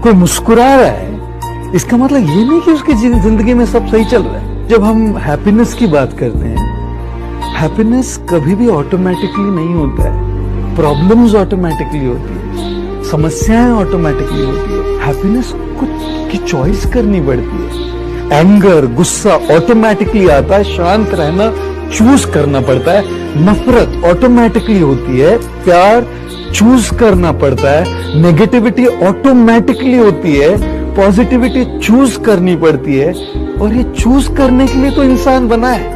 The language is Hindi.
कोई मुस्कुरा रहा है, इसका मतलब ये नहीं कि उसकी जिंदगी में सब सही चल रहा है। जब हम हैप्पीनेस की बात करते हैं, हैप्पीनेस कभी भी ऑटोमेटिकली नहीं होता है। प्रॉब्लम्स ऑटोमेटिकली होती है, समस्याएं ऑटोमेटिकली होती है। हैप्पीनेस खुद की चॉइस करनी पड़ती है। एंगर, गुस्सा ऑटोमेटिकली आता है, शांत रहना चूज करना पड़ता है। नफरत ऑटोमेटिकली होती है, प्यार चूज करना पड़ता है। नेगेटिविटी ऑटोमेटिकली होती है, पॉजिटिविटी चूज करनी पड़ती है। और ये चूज करने के लिए तो इंसान बना है।